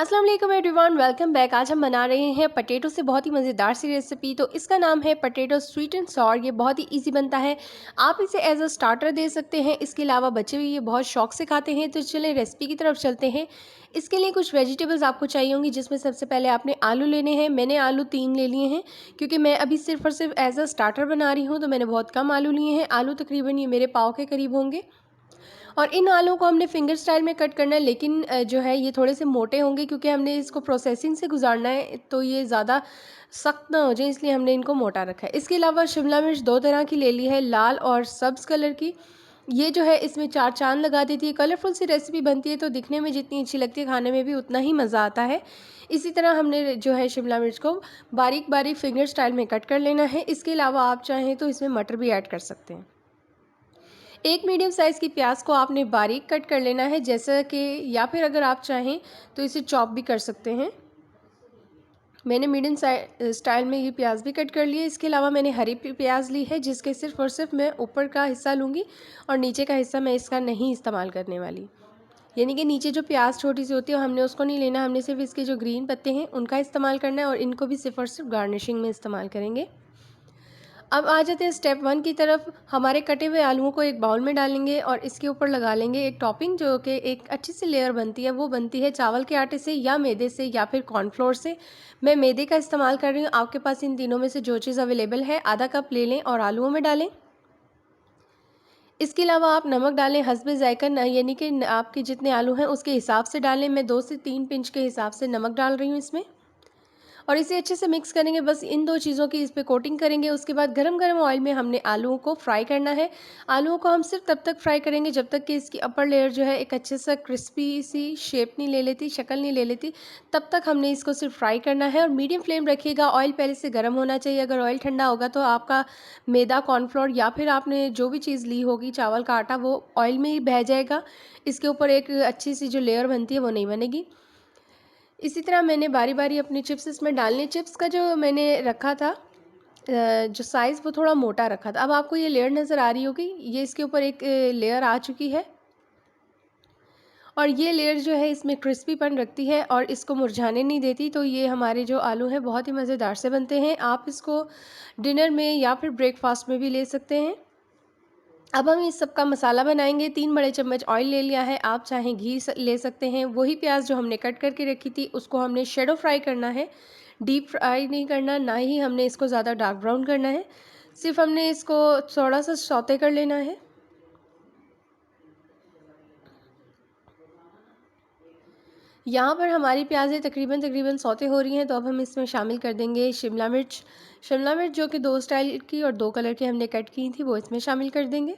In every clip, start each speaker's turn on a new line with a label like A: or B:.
A: अस्सलाम वालेकुम everyone, welcome back. आज हम बना रहे हैं पटेटो से बहुत ही मज़ेदार सी रेसिपी। तो इसका नाम है पटेटो स्वीट एंड सॉर। ये बहुत ही इजी बनता है। आप इसे एज अ स्टार्टर दे सकते हैं। इसके अलावा बच्चे भी ये बहुत शौक से खाते हैं। तो चलिए रेसिपी की तरफ चलते हैं। इसके लिए कुछ वेजिटेबल्स आपको चाहिए होंगी, जिसमें सबसे पहले आपने आलू लेने हैं। मैंने आलू 3 ले लिए हैं, क्योंकि मैं अभी सिर्फ और सिर्फ एज अ स्टार्टर बना रही हूँ। तो मैंने बहुत कम आलू लिए हैं। आलू तकरीबन ये मेरे पाव के करीब होंगे। और इन आलूओं को हमने फिंगर स्टाइल में कट करना है, लेकिन जो है ये थोड़े से मोटे होंगे, क्योंकि हमने इसको प्रोसेसिंग से गुजारना है। तो ये ज़्यादा सख्त ना हो जाए, इसलिए हमने इनको मोटा रखा है। इसके अलावा शिमला मिर्च 2 तरह की ले ली है, लाल और सब्ज़ कलर की। ये जो है इसमें 4 चाँद लगा देती है। कलरफुल सी रेसिपी बनती है, तो दिखने में जितनी अच्छी लगती है, खाने में भी उतना ही मज़ा आता है। इसी तरह हमने जो है शिमला मिर्च को बारीक बारीक फिंगर स्टाइल में कट कर लेना है। इसके अलावा आप चाहें तो इसमें मटर भी ऐड कर सकते हैं। एक मीडियम साइज़ की प्याज को आपने बारीक कट कर लेना है, जैसा कि, या फिर अगर आप चाहें तो इसे चॉप भी कर सकते हैं। मैंने मीडियम स्टाइल में ये प्याज भी कट कर लिए। इसके अलावा मैंने हरी प्याज ली है, जिसके सिर्फ और सिर्फ मैं ऊपर का हिस्सा लूँगी और नीचे का हिस्सा मैं इसका नहीं इस्तेमाल करने वाली। यानी कि नीचे जो प्याज छोटी सी होती है हमने उसको नहीं लेना, हमने सिर्फ इसके जो ग्रीन पत्ते हैं उनका इस्तेमाल करना है, और इनको भी सिर्फ और सिर्फ गार्निशिंग में इस्तेमाल करेंगे। अब आ जाते हैं स्टेप 1 की तरफ। हमारे कटे हुए आलूओं को एक बाउल में डालेंगे और इसके ऊपर लगा लेंगे एक टॉपिंग, जो कि एक अच्छी सी लेयर बनती है। वो बनती है चावल के आटे से या मैदे से या फिर कॉर्नफ्लोर से। मैं मैदे का इस्तेमाल कर रही हूँ। आपके पास इन तीनों में से जो चीज़ अवेलेबल है, आधा कप ले लें और आलूओं में डालें। इसके अलावा आप नमक डालें हस्बे ज़ायक़ा, यानी कि आपके जितने आलू हैं उसके हिसाब से डालें। मैं 2 से 3 पिंच के हिसाब से नमक डाल रही हूँ इसमें, और इसे अच्छे से मिक्स करेंगे। बस इन 2 चीज़ों की इस पे कोटिंग करेंगे। उसके बाद गरम-गरम ऑयल में हमने आलूओं को फ्राई करना है। आलूओं को हम सिर्फ तब तक फ्राई करेंगे जब तक कि इसकी अपर लेयर जो है एक अच्छे सा क्रिस्पी सी शेप नहीं ले लेती, शक्ल नहीं ले लेती। तब तक हमने इसको सिर्फ फ्राई करना है, और मीडियम फ्लेम रखिएगा। ऑयल पहले से गर्म होना चाहिए। अगर ऑयल ठंडा होगा तो आपका मैदा, कॉर्नफ्लोर या फिर आपने जो भी चीज़ ली होगी, चावल का आटा, वो ऑयल में ही बह जाएगा। इसके ऊपर एक अच्छी सी जो लेयर बनती है वो नहीं बनेगी। इसी तरह मैंने बारी-बारी अपनी चिप्स इसमें डालने। चिप्स का जो मैंने रखा था, जो साइज़, वो थोड़ा मोटा रखा था। अब आपको ये लेयर नज़र आ रही होगी, ये इसके ऊपर एक लेयर आ चुकी है, और ये लेयर जो है इसमें क्रिस्पीपन रखती है और इसको मुरझाने नहीं देती। तो ये हमारे जो आलू हैं बहुत ही मज़ेदार से बनते हैं। आप इसको डिनर में या फिर ब्रेकफास्ट में भी ले सकते हैं। अब हम इस सब का मसाला बनाएंगे। 3 बड़े चम्मच ऑयल ले लिया है। आप चाहें घी ले सकते हैं। वही प्याज जो हमने कट करके रखी थी, उसको हमने शैडो फ्राई करना है। डीप फ्राई नहीं करना, ना ही हमने इसको ज़्यादा डार्क ब्राउन करना है। सिर्फ हमने इसको थोड़ा सा सौते कर लेना है। यहाँ पर हमारी प्याज़ें तकरीबन सौते हो रही हैं, तो अब हम इसमें शामिल कर देंगे शिमला मिर्च। शिमला मिर्च जो कि 2 स्टाइल की और 2 कलर की हमने कट की थी, वो इसमें शामिल कर देंगे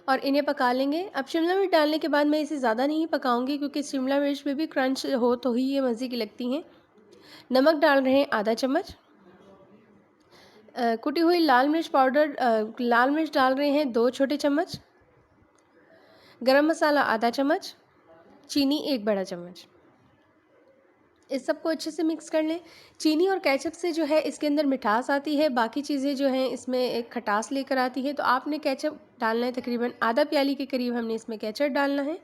A: और इन्हें पका लेंगे। अब शिमला मिर्च डालने के बाद मैं इसे ज़्यादा नहीं पकाऊंगी, क्योंकि शिमला मिर्च में भी क्रंच हो तो ही ये मज़े की लगती हैं। नमक डाल रहे हैं आधा चम्मच। कुटी हुई लाल मिर्च पाउडर, लाल मिर्च डाल रहे हैं 2 छोटे चम्मच। गरम मसाला आधा चम्मच। चीनी 1 बड़ा चम्मच। इस सबको अच्छे से मिक्स कर लें। चीनी और केचप से जो है इसके अंदर मिठास आती है, बाकी चीज़ें जो हैं इसमें एक खटास लेकर आती है। तो आपने केचप डालना है, तकरीबन आधा प्याली के करीब हमने इसमें केचप डालना है,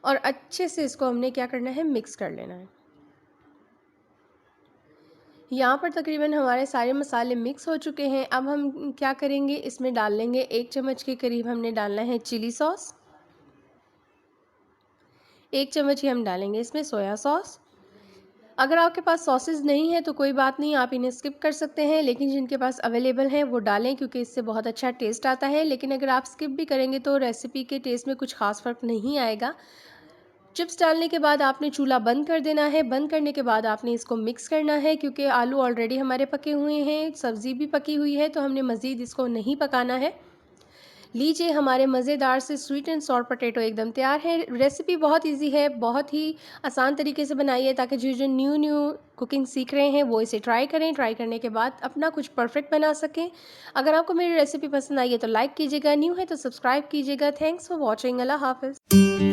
A: और अच्छे से इसको हमने क्या करना है, मिक्स कर लेना है। यहाँ पर तकरीबन हमारे सारे मसाले मिक्स हो चुके हैं। अब हम क्या करेंगे, इसमें डाल लेंगे 1 चम्मच के करीब हमने डालना है चिली सॉस। 1 चम्मच ही हम डालेंगे इसमें सोया सॉस। अगर आपके पास सॉसेस नहीं है तो कोई बात नहीं, आप इन्हें स्किप कर सकते हैं, लेकिन जिनके पास अवेलेबल हैं वो डालें, क्योंकि इससे बहुत अच्छा टेस्ट आता है। लेकिन अगर आप स्किप भी करेंगे तो रेसिपी के टेस्ट में कुछ ख़ास फ़र्क नहीं आएगा। चिप्स डालने के बाद आपने चूल्हा बंद कर देना है। बंद करने के बाद आपने इसको मिक्स करना है, क्योंकि आलू ऑलरेडी हमारे पके हुए हैं, सब्ज़ी भी पकी हुई है, तो हमने मज़ीद इसको नहीं पकाना है। लीजिए, हमारे मज़ेदार से स्वीट एंड सॉर पोटैटो एकदम तैयार है। रेसिपी बहुत इजी है, बहुत ही आसान तरीके से बनाई है, ताकि जो जो न्यू न्यू कुकिंग सीख रहे हैं वो इसे ट्राई करें। ट्राई करने के बाद अपना कुछ परफेक्ट बना सकें। अगर आपको मेरी रेसिपी पसंद आई है तो लाइक कीजिएगा, न्यू है तो सब्सक्राइब कीजिएगा। Thanks for watching. अल्लाह हाफ़िज़।